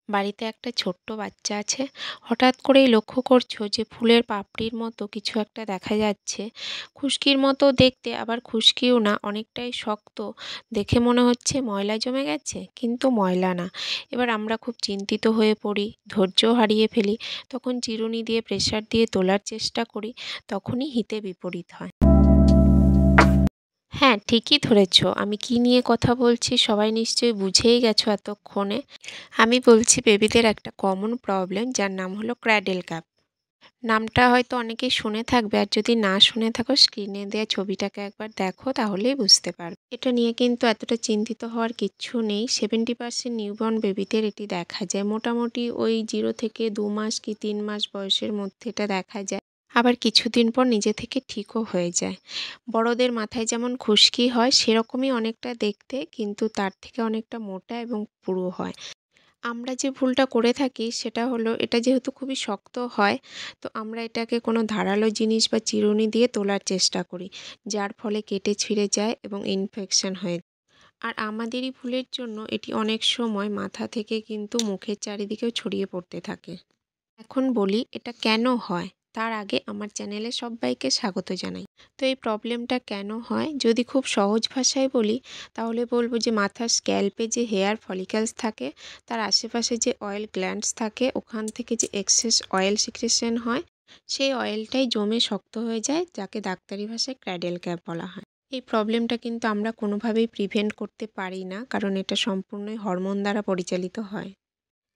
বাড়িতে একটা ছোট্ট বাচ্চা আছে। হঠাৎ করেই লক্ষ্য করছো যে ফুলের পাপড়ির মতো কিছু একটা দেখা যাচ্ছে। খুশকির মতো দেখতে, আবার খুশকিও না, অনেকটাই শক্ত। দেখে মনে হচ্ছে ময়লা জমে গেছে, কিন্তু ময়লা না। এবার আমরা খুব চিন্তিত হয়ে পড়ি, ধৈর্য হারিয়ে ফেলি। তখন চিরুনি দিয়ে প্রেসার দিয়ে তোলার চেষ্টা করি, তখনই হিতে বিপরীত হয়। হ্যাঁ, ঠিকই ধরেছ। আমি কি নিয়ে কথা বলছি সবাই নিশ্চয়ই বুঝেই গেছো এতক্ষণে। আমি বলছি বেবিদের একটা কমন প্রবলেম, যার নাম হলো ক্র্যাডেল ক্যাপ। নামটা হয়তো অনেকেই শুনে থাকবে, আর যদি না শুনে থাকো স্ক্রিনে দেওয়া ছবিটাকে একবার দেখো, তাহলেই বুঝতে পারবে। এটা নিয়ে কিন্তু এতটা চিন্তিত হওয়ার কিচ্ছু নেই। 70% নিউবর্ন বেবিদের এটি দেখা যায়। মোটামুটি ওই 0 থেকে 2 মাস কি 3 মাস বয়সের মধ্যে এটা দেখা যায়। আবার কিছুদিন পর নিজে থেকে ঠিকও হয়ে যায়। বড়দের মাথায় যেমন খুশকি হয় সেরকমই অনেকটা দেখতে, কিন্তু তার থেকে অনেকটা মোটা এবং পুরু হয়। আমরা যে ভুলটা করে থাকি সেটা হলো, এটা যেহেতু খুবই শক্ত হয়, তো আমরা এটাকে কোনো ধারালো জিনিস বা চিরুনি দিয়ে তোলার চেষ্টা করি, যার ফলে কেটে ছিঁড়ে যায় এবং ইনফেকশন হয়ে যায়। আর আমাদেরই ভুলের জন্য এটি অনেক সময় মাথা থেকে কিন্তু মুখের চারিদিকেও ছড়িয়ে পড়তে থাকে। এখন বলি এটা কেন হয়, তার আগে আমার চ্যানেলে সবাইকে স্বাগত জানাই। তো এই প্রবলেমটা কেন হয়, যদি খুব সহজ ভাষায় বলি, তাহলে বলবো যে মাথার স্ক্যাল্পে যে হেয়ার ফলিক্যালস থাকে, তার আশেপাশে যে অয়েল গ্ল্যান্ডস থাকে, ওখান থেকে যে এক্সেস অয়েল সিক্রেশন হয়, সেই অয়েলটাই জমে শক্ত হয়ে যায়, যাকে ডাক্তারি ভাষায় ক্র্যাডেল ক্যাপ বলা হয়। এই প্রবলেমটা কিন্তু আমরা কোনোভাবেই প্রিভেন্ট করতে পারি না, কারণ এটা সম্পূর্ণই হরমোন দ্বারা পরিচালিত হয়।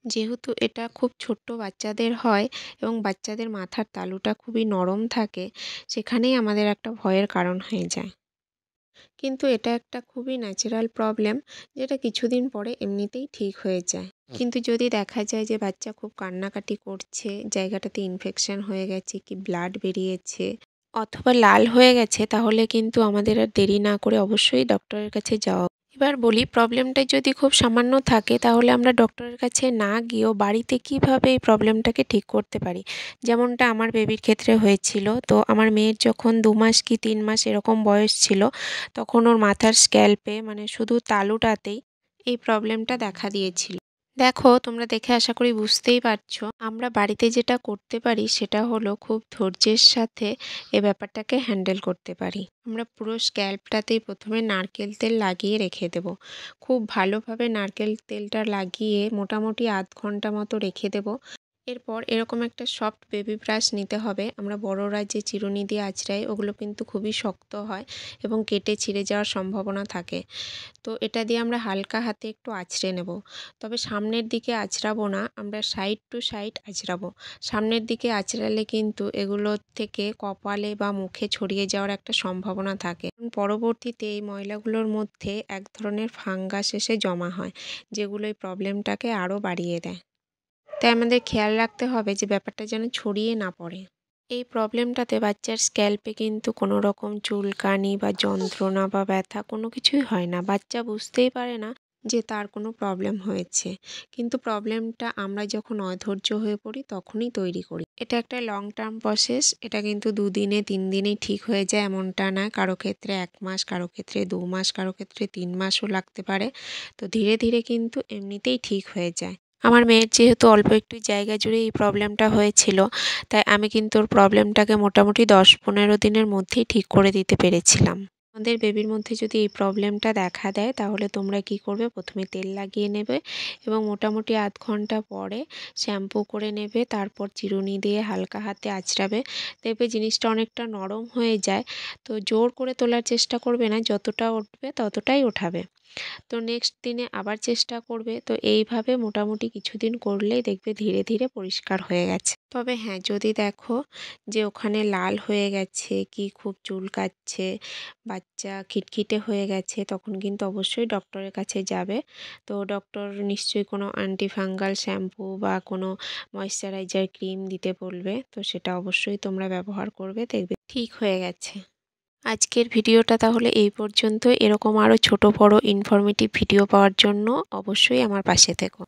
যেহেতু এটা খুব ছোট্ট বাচ্চাদের হয় এবং বাচ্চাদের মাথার তালুটা খুবই নরম থাকে, সেখানেই আমাদের একটা ভয়ের কারণ হয়ে যায়। কিন্তু এটা একটা খুবই ন্যাচারাল প্রবলেম, যেটা কিছুদিন পরে এমনিতেই ঠিক হয়ে যায়। কিন্তু যদি দেখা যায় যে বাচ্চা খুব কান্নাকাটি করছে, জায়গাটাতে ইনফেকশন হয়ে গেছে, কি ব্লাড বেরিয়েছে, অথবা লাল হয়ে গেছে, তাহলে কিন্তু আমাদের আর দেরি না করে অবশ্যই ডক্টরের কাছে যাওয়া। এবার বলি, প্রবলেমটা যদি খুব সামান্য থাকে, তাহলে আমরা ডক্টরের কাছে না গিয়েও বাড়িতে কিভাবে এই প্রবলেমটাকে ঠিক করতে পারি। যেমনটা আমার বেবির ক্ষেত্রে হয়েছিল। তো আমার মেয়ের যখন 2 মাস কি 3 মাস এরকম বয়স ছিল, তখন ওর মাথার স্ক্যাল্পে, মানে শুধু তালুটাতেই এই প্রবলেমটা দেখা দিয়েছিল। দেখো, তোমরা দেখে আশা করি বুঝতেই পারছো। আমরা বাড়িতে যেটা করতে পারি সেটা হলো খুব ধৈর্যের সাথে এ ব্যাপারটাকে হ্যান্ডেল করতে পারি। আমরা পুরো স্ক্যাল্পটাতেই প্রথমে নারকেল তেল লাগিয়ে রেখে দেব। খুব ভালোভাবে নারকেল তেলটা লাগিয়ে মোটামুটি আধ ঘন্টা মতো রেখে দেব। এরপর এরকম একটা সফট বেবি ব্রাশ নিতে হবে। আমরা বড়রা যে চিরুনি দিয়ে আঁচড়াই, ওগুলো কিন্তু খুবই শক্ত হয় এবং কেটে ছিঁড়ে যাওয়ার সম্ভাবনা থাকে। তো এটা দিয়ে আমরা হালকা হাতে একটু আঁচড়ে নেব। তবে সামনের দিকে আঁচড়াবো না, আমরা সাইড টু সাইড আঁচড়াবো। সামনের দিকে আঁচড়ালে কিন্তু এগুলোর থেকে কপালে বা মুখে ছড়িয়ে যাওয়ার একটা সম্ভাবনা থাকে। পরবর্তীতে এই ময়লাগুলোর মধ্যে এক ধরনের ফাঙ্গাস এসে জমা হয়, যেগুলো এই প্রবলেমটাকে আরও বাড়িয়ে দেয়। তাই আমাদের খেয়াল রাখতে হবে যে ব্যাপারটা যেন ছড়িয়ে না পড়ে। এই প্রবলেমটাতে বাচ্চার স্ক্যাল্পে কিন্তু কোনো রকম চুলকানি বা যন্ত্রণা বা ব্যথা কোনো কিছুই হয় না। বাচ্চা বুঝতেই পারে না যে তার কোনো প্রবলেম হয়েছে। কিন্তু প্রবলেমটা আমরা যখন অধৈর্য হয়ে পড়ি তখনই তৈরি করি। এটা একটা লং টার্ম প্রসেস। এটা কিন্তু 2 দিনে 3 দিনেই ঠিক হয়ে যায় এমনটা না। কারো ক্ষেত্রে 1 মাস, কারো ক্ষেত্রে 2 মাস, কারো ক্ষেত্রে 3 মাসও লাগতে পারে। তো ধীরে ধীরে কিন্তু এমনিতেই ঠিক হয়ে যায়। আমার মেয়ের যেহেতু অল্প একটু জায়গা জুড়ে এই প্রবলেমটা হয়েছিল, তাই আমি কিন্তু ওর প্রবলেমটাকে মোটামুটি 10-15 দিনের মধ্যেই ঠিক করে দিতে পেরেছিলাম। আমাদের বেবির মধ্যে যদি এই প্রবলেমটা দেখা দেয়, তাহলে তোমরা কি করবে, প্রথমে তেল লাগিয়ে নেবে এবং মোটামুটি আধ ঘন্টা পরে শ্যাম্পু করে নেবে। তারপর চিরুনি দিয়ে হালকা হাতে আঁচড়াবে। দেখবে জিনিসটা অনেকটা নরম হয়ে যায়। তো জোর করে তোলার চেষ্টা করবে না, যতটা উঠবে ততটাই ওঠাবে। তো নেক্সট দিনে আবার চেষ্টা করবে। তো এইভাবে মোটামুটি কিছুদিন করলেই দেখবে ধীরে ধীরে পরিষ্কার হয়ে গেছে। তবে হ্যাঁ, যদি দেখো যে ওখানে লাল হয়ে গেছে, কি খুব চুলকাচ্ছে, বাচ্চা খিটখিটে হয়ে গেছে, তখন কিন্তু অবশ্যই ডক্টরের কাছে যাবে। তো ডক্টর নিশ্চয়ই কোনো অ্যান্টিফাঙ্গাল শ্যাম্পু বা কোনো ময়েশ্চারাইজার ক্রিম দিতে বলবে। তো সেটা অবশ্যই তোমরা ব্যবহার করবে, দেখবে ঠিক হয়ে গেছে। আজকের ভিডিওটা তাহলে এই পর্যন্ত। এরকম আরও ছোট বড় ইনফরমেটিভ ভিডিও পাওয়ার জন্য অবশ্যই আমার পাশে থেকো।